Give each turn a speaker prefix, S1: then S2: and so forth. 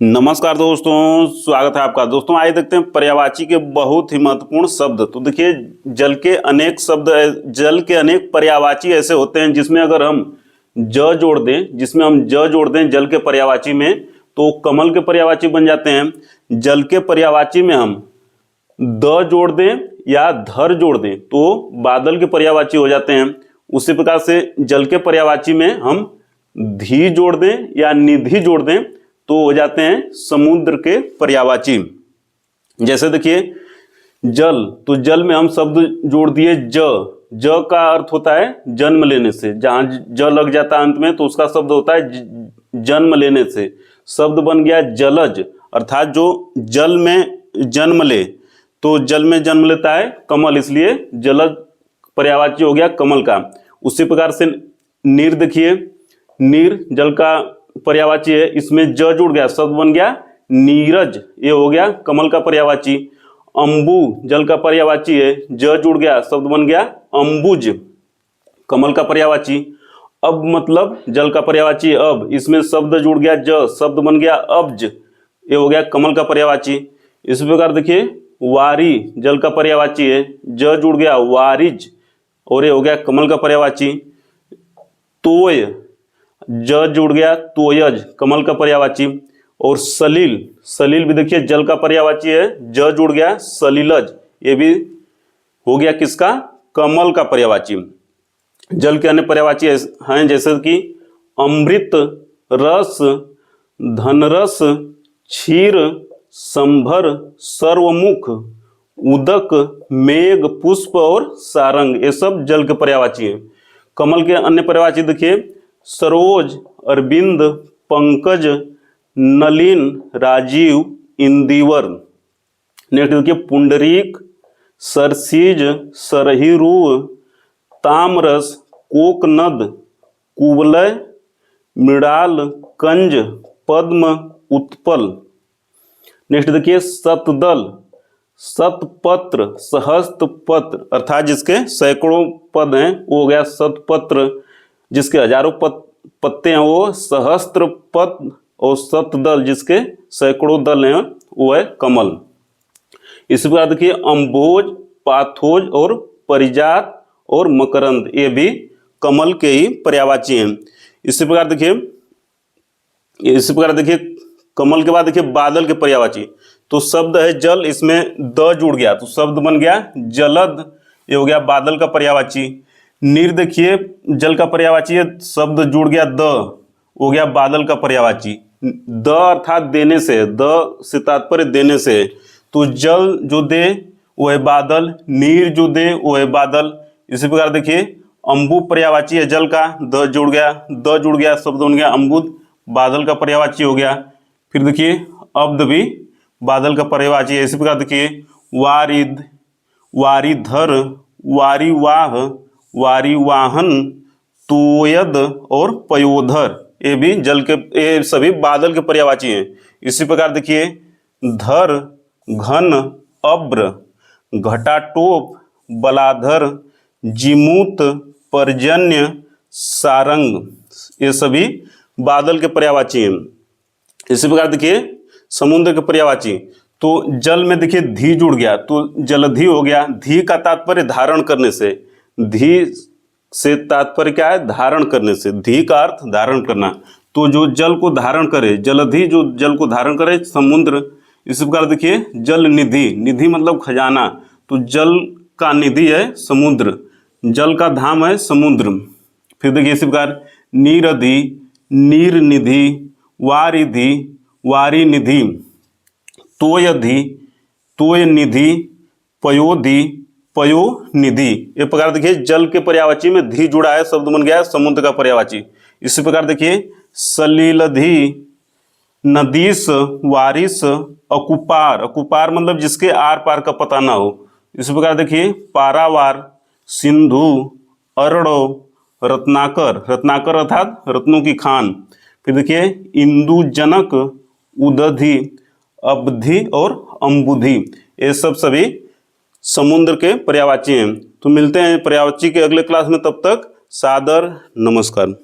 S1: नमस्कार दोस्तों, स्वागत है आपका। दोस्तों आइए देखते हैं पर्यायवाची के बहुत ही महत्वपूर्ण शब्द। तो देखिए, जल के अनेक शब्द, जल के अनेक पर्यायवाची ऐसे होते हैं जिसमें अगर हम ज जोड़ दें जल के पर्यायवाची में, तो कमल के पर्यायवाची बन जाते हैं। जल के पर्यायवाची में हम द जोड़ दें या धर जोड़ दें तो बादल के पर्यायवाची हो जाते हैं। उसी प्रकार से जल के पर्यायवाची में हम धी जोड़ दें या निधि जोड़ दें तो हो जाते हैं समुद्र के पर्यायवाची। जैसे देखिए, जल, तो जल में हम शब्द जोड़ दिए ज का अर्थ होता है जन्म लेने से। जहां ज लग जाता है अंत में तो उसका शब्द होता है जन्म लेने से। शब्द बन गया जलज, अर्थात जो जल में जन्म ले, तो जल में जन्म लेता है कमल, इसलिए जलज पर्यायवाची हो गया कमल का। उसी प्रकार से नीर, देखिए नीर जल का पर्यायवाची है, इसमें ज जुड़ गया, शब्द बन गया नीरज, ये हो गया कमल का पर्यायवाची। अंबु जल का पर्यायवाची है, ज जुड़ गया, शब्द बन गया अंबुज, कमल का पर्यायवाची। अब मतलब जल का पर्यायवाची अब, इसमें शब्द जुड़ गया ज, शब्द बन गया अब्ज, ये हो गया कमल का पर्यायवाची। इस प्रकार देखिए, वारी जल का पर्यायवाची है, ज जुड़ गया वारिज और ये हो गया कमल का पर्यायवाची। तोय ज जुड़ गया तोयज, कमल का पर्यायवाची। और सलील, सलील भी देखिए जल का पर्यायवाची है, ज जुड़ गया सलीलज, ये भी हो गया किसका, कमल का पर्यायवाची। जल के अन्य पर्यायवाची हैं जैसे कि अमृत, रस, धनरस, क्षीर, संभर, सर्वमुख, उदक, मेघ, पुष्प और सारंग, ये सब जल के पर्यायवाची हैं। कमल के अन्य पर्यायवाची देखिए, सरोज, अरविंद, पंकज, नलिन, राजीव, इंदिवर। नेक्स्ट देखिए, पुंडरीक, सरसीज, सरहिरु, तामरस, कोकनद, कुवलय, मृणाल, कंज, पद्म, उत्पल। नेक्स्ट देखिए, शतदल, शतपत्र, सहस्त्रपत्र, अर्थात जिसके सैकड़ों पद हैं वो हो गया शतपत्र, जिसके हजारों पत्ते हैं वो सहस्त्र पद, और शतदल जिसके सैकड़ों दल हैं वो है कमल। इसी प्रकार देखिए, अम्भोज, पाथोज और परिजात और मकरंद, ये भी कमल के ही पर्यायवाची हैं। इसी प्रकार देखिए कमल के बाद देखिए बादल के पर्यायवाची। तो शब्द है जल, इसमें द जुड़ गया तो शब्द बन गया जलद, ये हो गया बादल का पर्यायवाची। नीर देखिए जल का पर्यायवाची है, शब्द जुड़ गया द, हो गया बादल का पर्यायवाची। द अर्थात देने से, द से तात्पर्य देने से, तो जल जो दे वो है बादल, नीर जो दे वो है बादल। इसी प्रकार देखिए, अंबु पर्यायवाची है जल का, द जुड़ गया शब्द बन गया अम्बुद, बादल का पर्यायवाची हो गया। फिर देखिए अब्द भी बादल का पर्यायवाची है। इसी प्रकार देखिए, वारिद, वारिधर, वारिवाह, वारिवाहन, तोयद और पयोधर, ये भी जल के, ये सभी बादल के पर्यायवाची हैं। इसी प्रकार देखिए, धर, घन, अब्र, घटाटोप, बलाधर, जिमूत, पर्जन्य, सारंग, ये सभी बादल के पर्यायवाची हैं। इसी प्रकार देखिए, समुद्र के पर्यायवाची। तो जल में देखिए धी जुड़ गया तो जलधि हो गया। धी का तात्पर्य धारण करने से, धी से तात्पर्य क्या है, धारण करने से, धी का अर्थ धारण करना। तो जो जल को धारण करे, जलधि जो जल को धारण करे, समुद्र। इसी प्रकार देखिए, जल निधि, निधि मतलब खजाना, तो जल का निधि है समुद्र, जल का धाम है समुद्र। फिर देखिए इसी प्रकार, नीरधि, नीर निधि, वारिधि, वारी निधि, तोयधि, तोय निधि, पयोधि, पयो निधि। ये प्रकार देखिए जल के पर्यायवाची में धी जुड़ा है, शब्द बन गया है समुद्र का पर्यायवाची। इसी प्रकार देखिए, सलीलधि, नदीस, वारिस, अकुपार, अकुपार मतलब जिसके आर पार का पता ना हो। इसी प्रकार देखिए, पारावार, सिंधु, अरड़ो, रत्नाकर, रत्नाकर अर्थात रत्नों की खान। फिर देखिए, इंदुजनक, उदधि, अबधि और अम्बुधि, ये सब सभी समुद्र के पर्यायवाची हैं। तो मिलते हैं पर्यायवाची के अगले क्लास में, तब तक सादर नमस्कार।